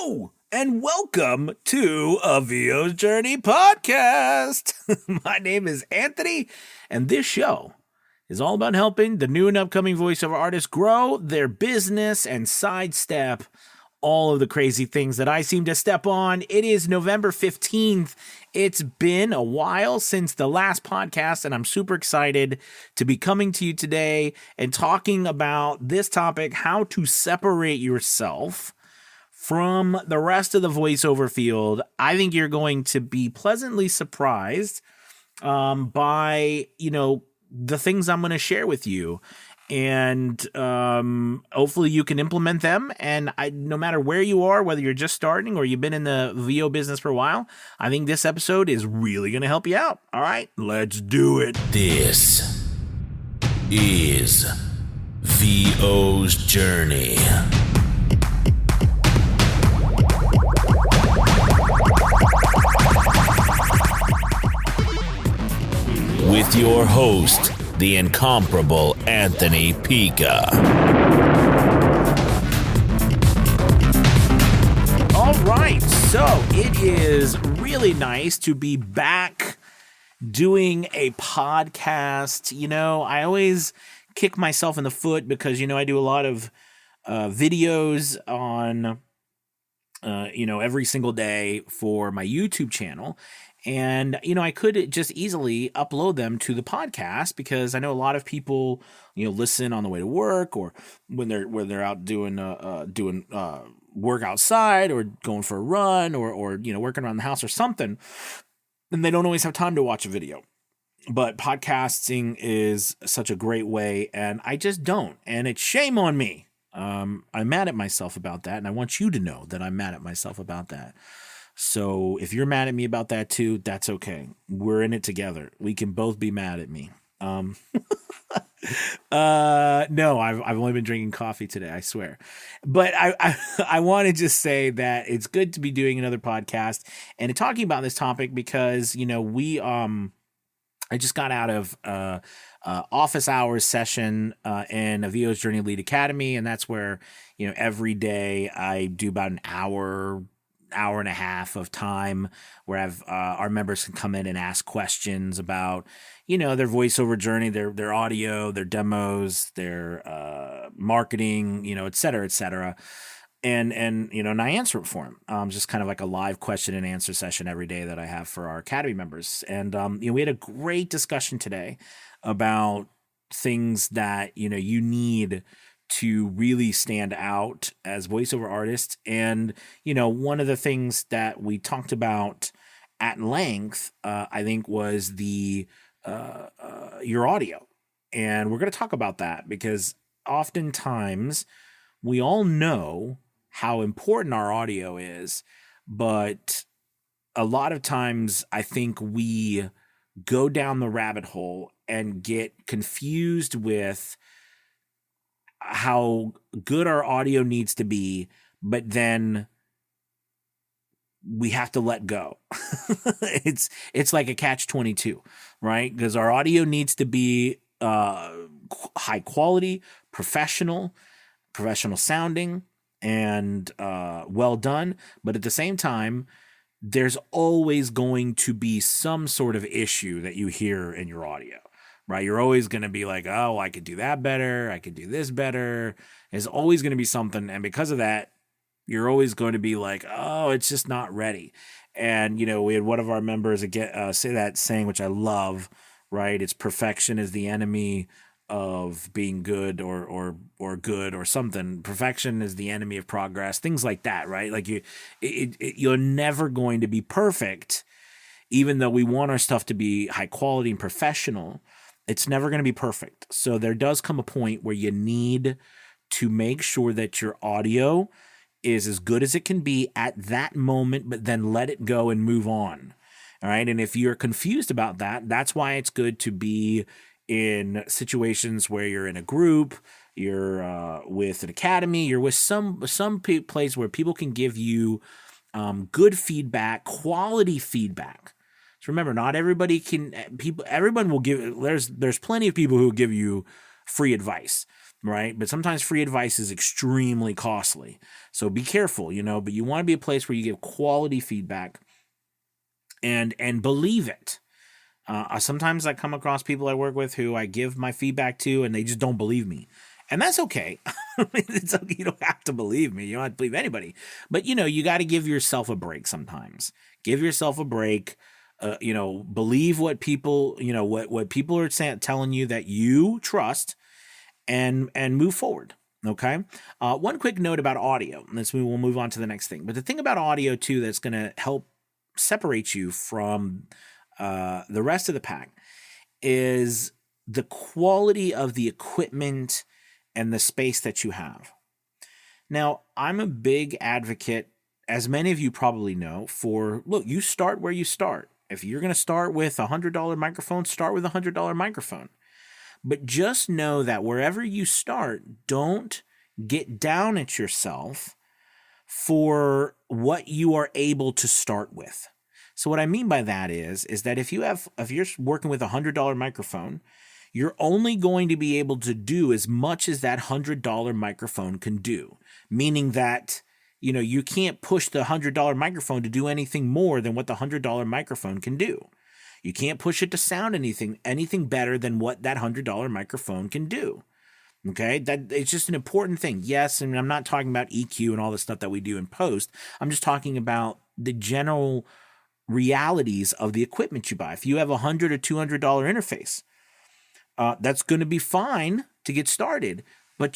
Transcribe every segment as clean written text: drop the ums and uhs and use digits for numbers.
Hello and welcome to a VO's Journey podcast. My name is Anthony, and this show is all about helping the new and upcoming voiceover artists grow their business and sidestep all of the crazy things that I seem to step on. It is November 15th. It's been a while since the last podcast, and I'm super excited to be coming to you today and talking about this topic, how to separate yourself from the rest of the voiceover field. I think you're going to be pleasantly surprised by, the things I'm going to share with you. And hopefully you can implement them. And no matter where you are, whether you're just starting or you've been in the VO business for a while, I think this episode is really going to help you out. All right, let's do it. This is VO's Journey. With your host, the incomparable Anthony Pica. All right, so it is really nice to be back doing a podcast. I always kick myself in the foot because, I do a lot of videos on, every single day for my YouTube channel. And, I could just easily upload them to the podcast because I know a lot of people, listen on the way to work or when they're out doing work outside or going for a run or working around the house or something. And they don't always have time to watch a video. But podcasting is such a great way, and I just don't. And it's shame on me. I'm mad at myself about that, and I want you to know that I'm mad at myself about that. So if you're mad at me about that too, that's okay. We're in it together. We can both be mad at me. No, I've only been drinking coffee today, I swear. But I want to just say that it's good to be doing another podcast and talking about this topic because, I just got out of office hours session in a VO's Journey Elite Academy, and that's where, every day I do about an hour and a half of time where our members can come in and ask questions about, their voiceover journey, their audio, their demos, their marketing, et cetera, et cetera. And I answer it for them. Just kind of like a live question and answer session every day that I have for our Academy members. And, we had a great discussion today about things that, you need to really stand out as voiceover artists. And, one of the things that we talked about at length, I think was your audio. And we're going to talk about that because oftentimes we all know how important our audio is, but a lot of times I think we go down the rabbit hole and get confused with how good our audio needs to be, but then we have to let go. It's like a catch-22, right? Because our audio needs to be high quality, professional sounding, and well done. But at the same time, there's always going to be some sort of issue that you hear in your audio. Right, you're always going to be like, oh, I could do that better. I could do this better. There's always going to be something. And because of that, you're always going to be like, oh, it's just not ready. And, we had one of our members say that saying, which I love, right? It's perfection is the enemy of being good or good or something. Perfection is the enemy of progress, things like that, right? Like you're never going to be perfect, even though we want our stuff to be high quality and professional. It's never going to be perfect. So there does come a point where you need to make sure that your audio is as good as it can be at that moment, but then let it go and move on. All right. And if you're confused about that, that's why it's good to be in situations where you're in a group, you're with an academy, you're with some place where people can give you good feedback, quality feedback. So remember, not everybody can. Everyone will give. There's plenty of people who will give you free advice, right? But sometimes free advice is extremely costly. So be careful, but you want to be a place where you give quality feedback and believe it. Sometimes I come across people I work with who I give my feedback to and they just don't believe me. And that's okay. It's okay. You don't have to believe me. You don't have to believe anybody. But, you got to give yourself a break sometimes. Give yourself a break. Believe what people, what people are telling you that you trust and move forward. Okay. One quick note about audio. We'll move on to the next thing. But the thing about audio, too, that's going to help separate you from the rest of the pack is the quality of the equipment and the space that you have. Now, I'm a big advocate, as many of you probably know, look, you start where you start. If you're going to start with a $100 microphone, start with a $100 microphone. But just know that wherever you start, don't get down at yourself for what you are able to start with. So what I mean by that is that if you're working with a $100 microphone, you're only going to be able to do as much as that $100 microphone can do. Meaning that, you can't push the $100 microphone to do anything more than what the $100 microphone can do. You can't push it to sound anything better than what that $100 microphone can do. Okay, that it's just an important thing. Yes, and I'm not talking about EQ and all the stuff that we do in post. I'm just talking about the general realities of the equipment you buy. If you have a $100 or $200 interface, that's going to be fine to get started, but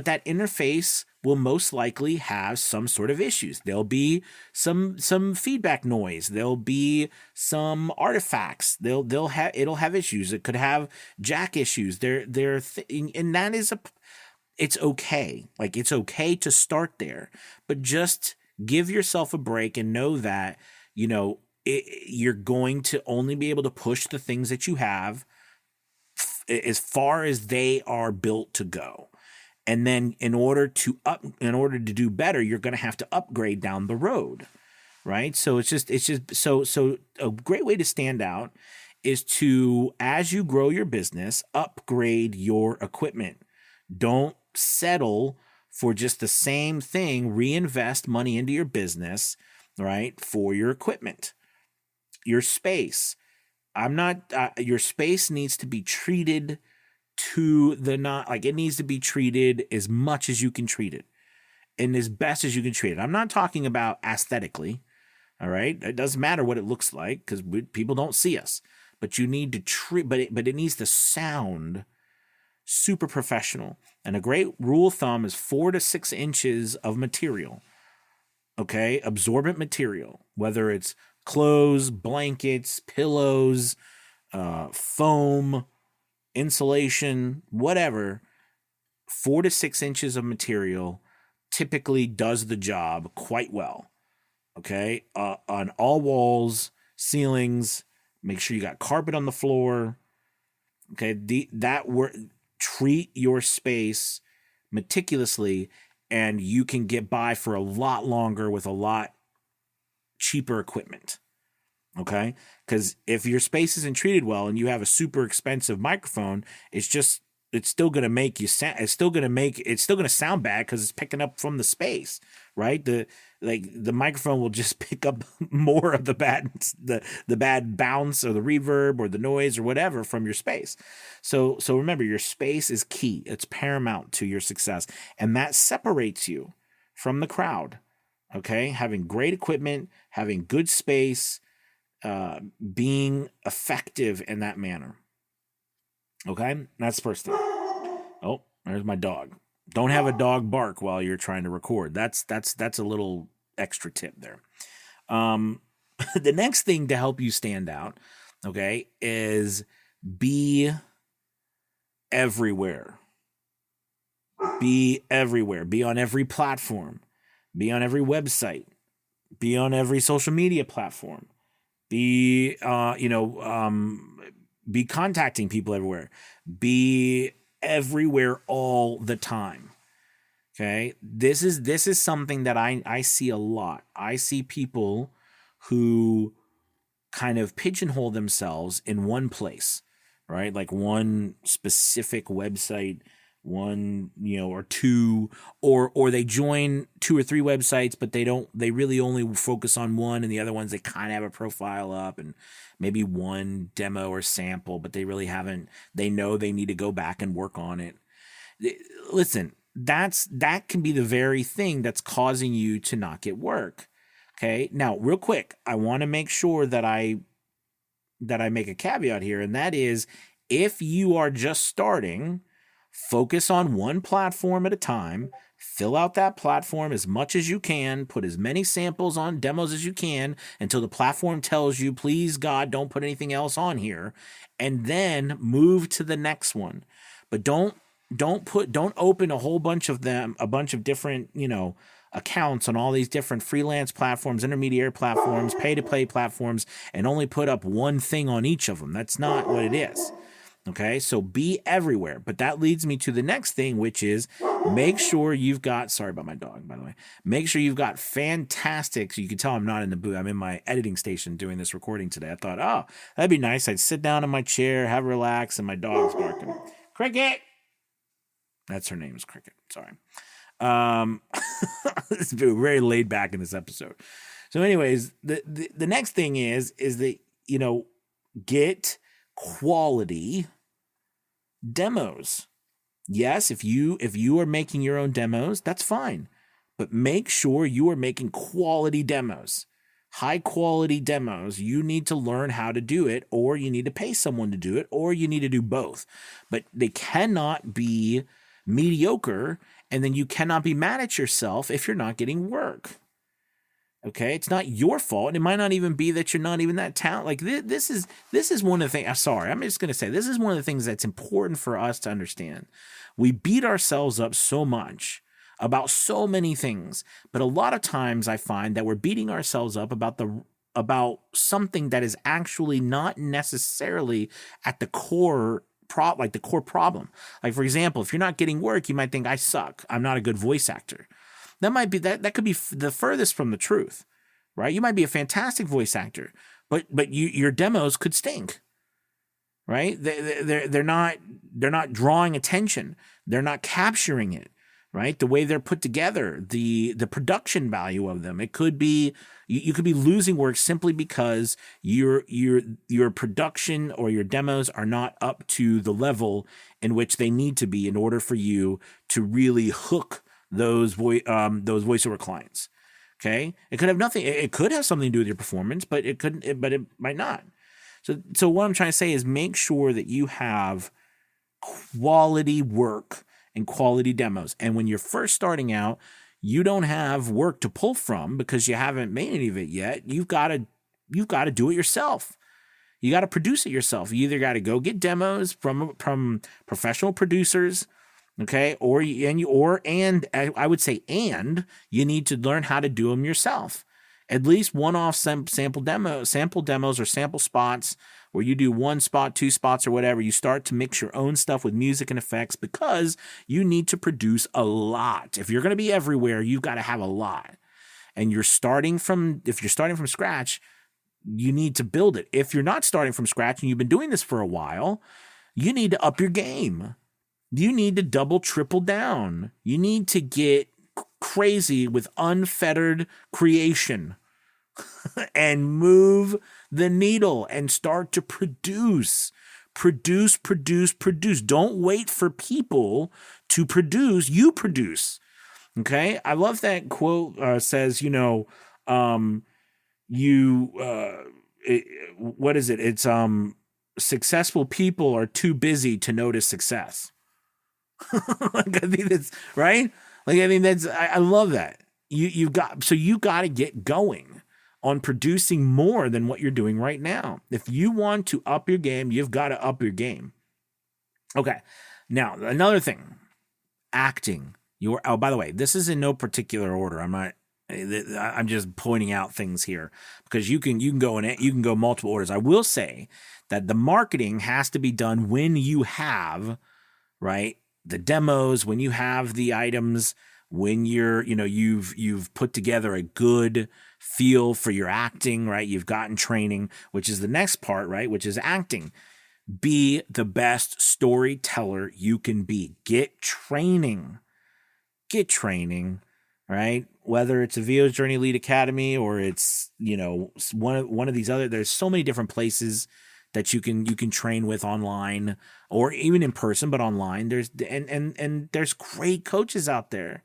that interface will most likely have some sort of issues. There'll be some feedback noise. There'll be some artifacts. It'll have issues. It could have jack issues. And that is it's okay. Like, it's okay to start there, but just give yourself a break and know that you're going to only be able to push the things that you have as far as they are built to go. And then in order to do better, you're going to have to upgrade down the road, right? So it's just so a great way to stand out is to, as you grow your business, upgrade your equipment. Don't settle for just the same thing. Reinvest money into your business, right? For your equipment, your space. Your space needs to be treated it needs to be treated as much as you can treat it and as best as you can treat it. I'm not talking about aesthetically. All right. It doesn't matter what it looks like because people don't see us, but you need to treat, but it needs to sound super professional. And a great rule of thumb is 4 to 6 inches of material. Okay. Absorbent material, whether it's clothes, blankets, pillows, foam, insulation, whatever, 4 to 6 inches of material typically does the job quite well. Okay. On all walls, ceilings, make sure you got carpet on the floor. Okay. Treat your space meticulously and you can get by for a lot longer with a lot cheaper equipment. Okay. Because if your space isn't treated well and you have a super expensive microphone, it's still going to make you sound, it's still going to sound bad because it's picking up from the space, right? The microphone will just pick up more of the bad bounce or the reverb or the noise or whatever from your space. So remember, your space is key. It's paramount to your success. And that separates you from the crowd. Okay. Having great equipment, having good space, being effective in that manner. Okay, that's the first thing. Oh, there's my dog. Don't have a dog bark while you're trying to record. That's a little extra tip there. The next thing to help you stand out, okay, is be everywhere. Be everywhere. Be on every platform. Be on every website. Be on every social media platform. Be contacting people everywhere. Be everywhere all the time. Okay. This is something that I see a lot. I see people who kind of pigeonhole themselves in one place, right? Like one specific website, or two, or they join 2 or 3 websites, but they really only focus on one, and the other ones they kind of have a profile up and maybe one demo or sample, but they really haven't. They know they need to go back and work on it. Listen, that can be the very thing that's causing you to not get work. Okay. Now, real quick, I want to make sure that I make a caveat here, and that is, if you are just starting, focus on one platform at a time. Fill out that platform as much as you can. Put as many samples on demos as you can until the platform tells you, please God, don't put anything else on here. And then move to the next one. But don't open a whole bunch of them, a bunch of different, accounts on all these different freelance platforms, intermediary platforms, pay-to-play platforms, and only put up one thing on each of them. That's not what it is. Okay, so be everywhere. But that leads me to the next thing, which is make sure you've got, sorry about my dog, by the way, make sure you've got fantastic, so you can tell I'm not in the booth. I'm in my editing station doing this recording today. I thought, oh, that'd be nice. I'd sit down in my chair, have a relax, and my dog's barking. Cricket! That's her name, is Cricket. Sorry. It's been very laid back in this episode. So anyways, the next thing is that, get quality demos. Yes, if you are making your own demos, that's fine. But make sure you are making quality demos. High quality demos. You need to learn how to do it, or you need to pay someone to do it, or you need to do both. But they cannot be mediocre, and then you cannot be mad at yourself if you're not getting work. Okay, it's not your fault. It might not even be that you're not even that talented. Like this is one of the things. Sorry, I'm just going to say this is one of the things that's important for us to understand. We beat ourselves up so much about so many things, but a lot of times I find that we're beating ourselves up about something that is actually not necessarily at the core. The core problem. Like, for example, if you're not getting work, you might think, I suck. I'm not a good voice actor. That could be the furthest from the truth, right? You might be a fantastic voice actor, but your demos could stink, right? They're not drawing attention. They're not capturing it, right? The way they're put together, the production value of them. It could be you could be losing work simply because your production or your demos are not up to the level in which they need to be in order for you to really hook those voiceover clients. Okay, it could have nothing. It could have something to do with your performance, but it couldn't. But it might not. So what I'm trying to say is make sure that you have quality work and quality demos. And when you're first starting out, you don't have work to pull from because you haven't made any of it yet. You've got to do it yourself. You got to produce it yourself. You either got to go get demos from professional producers, okay, or I would say you need to learn how to do them yourself. At least one-off sample demos or sample spots where you do 1 spot, 2 spots or whatever. You start to mix your own stuff with music and effects because you need to produce a lot. If you're going to be everywhere, you've got to have a lot. And if you're starting from scratch, you need to build it. If you're not starting from scratch and you've been doing this for a while, you need to up your game. You need to double, triple down. You need to get crazy with unfettered creation and move the needle and start to produce. Don't wait for people to produce. You produce. Okay. I love that quote. Says, what is it? It's successful people are too busy to notice success. Like, I think that's right. Like, I mean, I love that. You got to get going on producing more than what you're doing right now. If you want to up your game, you've got to up your game. Okay. Now, another thing, acting. By the way, this is in no particular order. I'm just pointing out things here because you can go multiple orders. I will say that the marketing has to be done when you have, right, the demos, when you have the items, when you've put together a good feel for your acting, right? You've gotten training, which is the next part, right? Which is acting. Be the best storyteller you can be. Get training. Get training, right? Whether it's a VO's Journey Elite Academy or it's, one of these other, there's so many different places that you can train with online or even in person, but online. There's and there's great coaches out there.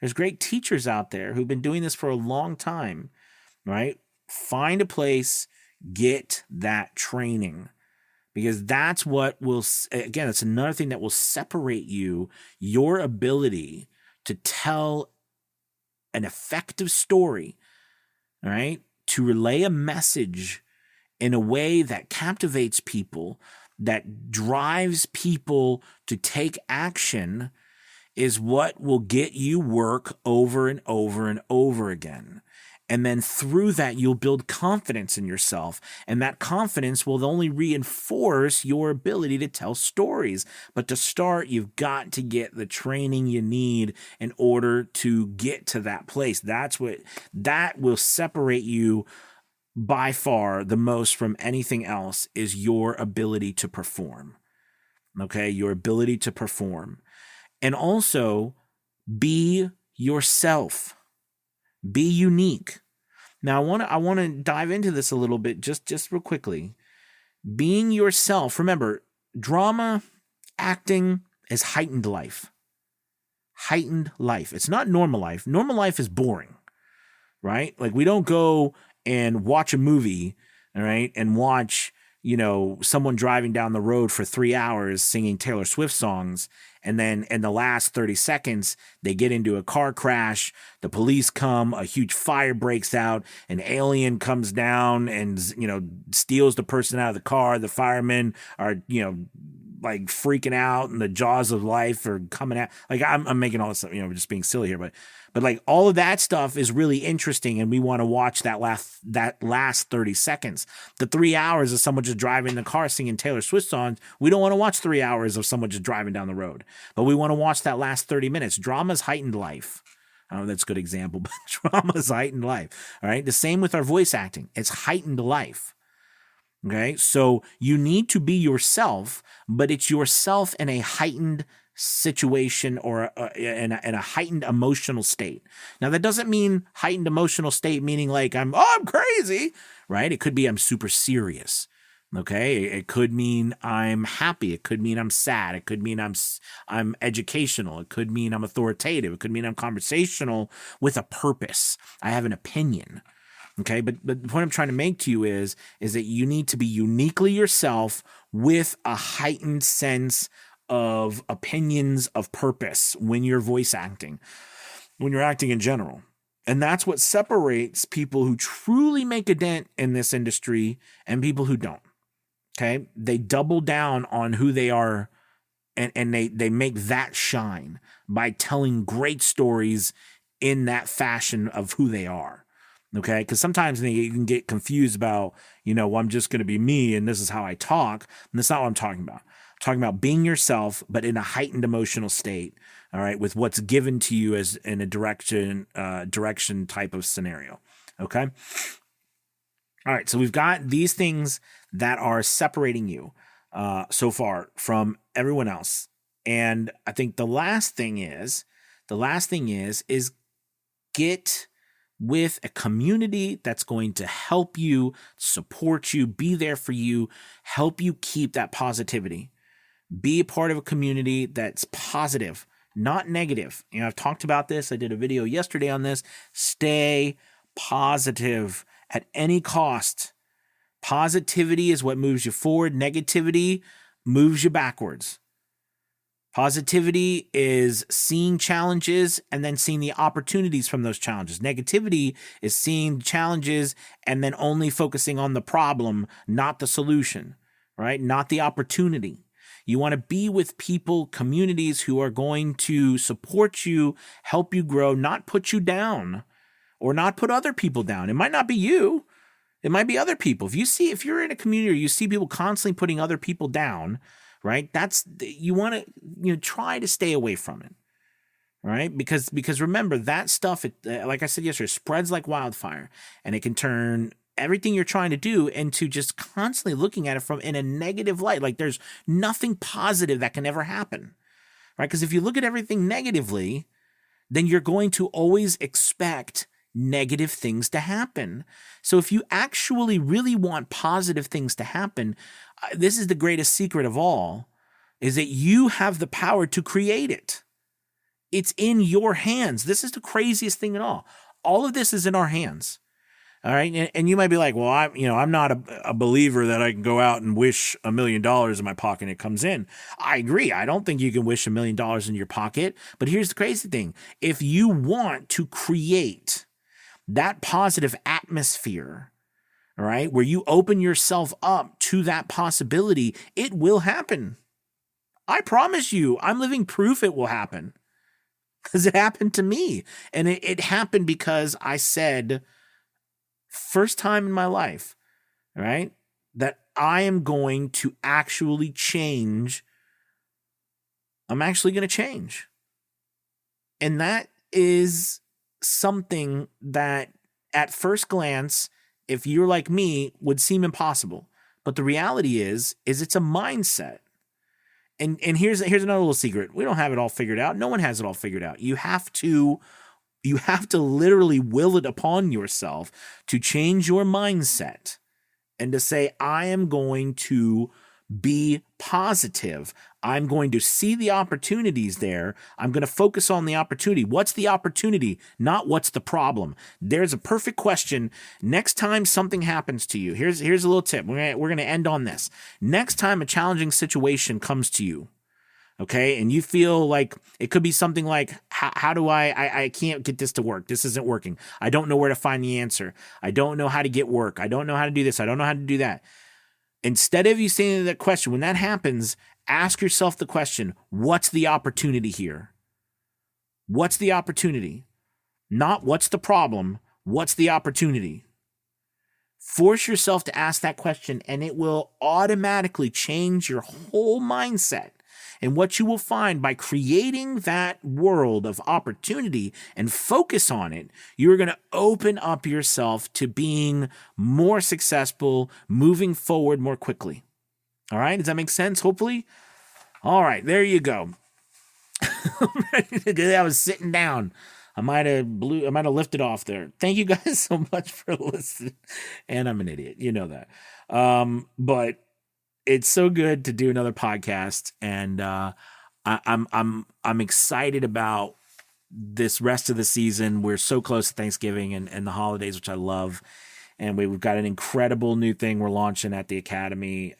There's great teachers out there who've been doing this for a long time, right? Find a place, get that training, because that's what will, again, it's another thing that will separate you, your ability to tell an effective story, all right? To relay a message in a way that captivates people, that drives people to take action, is what will get you work over and over and over again. And then through that, you'll build confidence in yourself. And that confidence will only reinforce your ability to tell stories. But to start, you've got to get the training you need in order to get to that place. That will separate you by far the most from anything else, is your ability to perform. Okay, your ability to perform. And also be yourself. Be unique. Now I want to dive into this a little bit just real quickly. Being yourself. Remember, drama, acting is heightened life. Heightened life. It's not normal life. Normal life is boring, right? Like, we don't go and watch a movie, all right, and watch, someone driving down the road for 3 hours singing Taylor Swift songs, and then in the last 30 seconds, they get into a car crash, the police come, a huge fire breaks out, an alien comes down and, steals the person out of the car, the firemen are, like freaking out, and the jaws of life are coming out. Like, I'm making all this stuff, just being silly here, but like, all of that stuff is really interesting, and we want to watch that last 30 seconds. The 3 hours of someone just driving in the car singing Taylor Swift songs, we don't want to watch 3 hours of someone just driving down the road, but we want to watch that last 30 minutes. Drama's heightened life. I don't know if that's a good example, but drama's heightened life. All right. The same with our voice acting. It's heightened life. Okay. So you need to be yourself, but it's yourself in a heightened situation or in a heightened emotional state. Now, that doesn't mean heightened emotional state meaning like I'm crazy, right? It could be I'm super serious. Okay. It could mean I'm happy. It could mean I'm sad. It could mean I'm educational. It could mean I'm authoritative. It could mean I'm conversational with a purpose. I have an opinion. Okay. But the point I'm trying to make to you is that you need to be uniquely yourself with a heightened sense of opinions, of purpose when you're voice acting, when you're acting in general. And that's what separates people who truly make a dent in this industry and people who don't. Okay. They double down on who they are, and they make that shine by telling great stories in that fashion of who they are. Okay. Because sometimes you can get confused about, well, I'm just going to be me and this is how I talk. And that's not what I'm talking about. I'm talking about being yourself, but in a heightened emotional state. All right. With what's given to you as in a direction type of scenario. Okay. All right. So we've got these things that are separating you so far from everyone else. And I think the last thing is get with a community that's going to help you, support you, be there for you, help you keep that positivity. Be a part of a community that's positive, not negative. I've talked about this. I did a video yesterday on this. Stay positive at any cost. Positivity is what moves you forward. Negativity moves you backwards. Positivity is seeing challenges and then seeing the opportunities from those challenges. Negativity is seeing challenges and then only focusing on the problem, not the solution, right? Not the opportunity. You want to be with people, communities who are going to support you, help you grow, not put you down or not put other people down. It might not be you. It might be other people. If you're in a community or you see people constantly putting other people down, right? You want to, try to stay away from it. Right? Because remember that stuff, like I said yesterday, spreads like wildfire, and it can turn everything you're trying to do into just constantly looking at it from in a negative light. Like there's nothing positive that can ever happen, right? Because if you look at everything negatively, then you're going to always expect negative things to happen. So if you actually really want positive things to happen, this is the greatest secret of all, is that you have the power to create it. It's in your hands. This is the craziest thing at all. All of this is in our hands. All right. And you might be like, well, I'm not a believer that I can go out and wish $1 million in my pocket and it comes in. I agree. I don't think you can wish $1 million in your pocket. But here's the crazy thing. If you want to create that positive atmosphere, all right, where you open yourself up to that possibility, it will happen. I promise you, I'm living proof it will happen, because it happened to me. And it happened because I said, first time in my life, right, that I am going to actually change. I'm actually going to change. And that is something that at first glance, if you're like me, would seem impossible. But the reality is it's a mindset. And here's another little secret. We don't have it all figured out. No one has it all figured out. You have to literally will it upon yourself to change your mindset and to say, I am going to be positive. I'm going to see the opportunities there. I'm going to focus on the opportunity. What's the opportunity? Not what's the problem. There's a perfect question. Next time something happens to you, here's a little tip. We're going to end on this. Next time a challenging situation comes to you, okay, and you feel like it could be something like, how do I can't get this to work. This isn't working. I don't know where to find the answer. I don't know how to get work. I don't know how to do this. I don't know how to do that. Instead of you saying that question, when that happens, ask yourself the question, what's the opportunity here? What's the opportunity? Not what's the problem, what's the opportunity? Force yourself to ask that question, and it will automatically change your whole mindset. And what you will find by creating that world of opportunity and focus on it, you're going to open up yourself to being more successful, moving forward more quickly. All right. Does that make sense? Hopefully. All right. There you go. I was sitting down. I might have lifted off there. Thank you guys so much for listening. And I'm an idiot. You know that. But it's so good to do another podcast, and I'm excited about this rest of the season. We're so close to Thanksgiving and the holidays, which I love. And we've got an incredible new thing we're launching at the Academy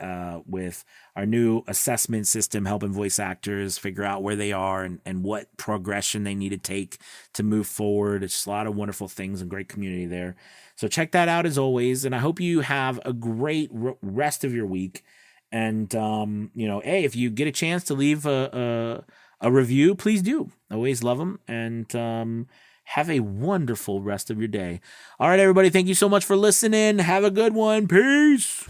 with our new assessment system, helping voice actors figure out where they are and what progression they need to take to move forward. It's just a lot of wonderful things and great community there. So check that out as always. And I hope you have a great rest of your week. And, hey, if you get a chance to leave a review, please do. I always love them. And have a wonderful rest of your day. All right, everybody. Thank you so much for listening. Have a good one. Peace.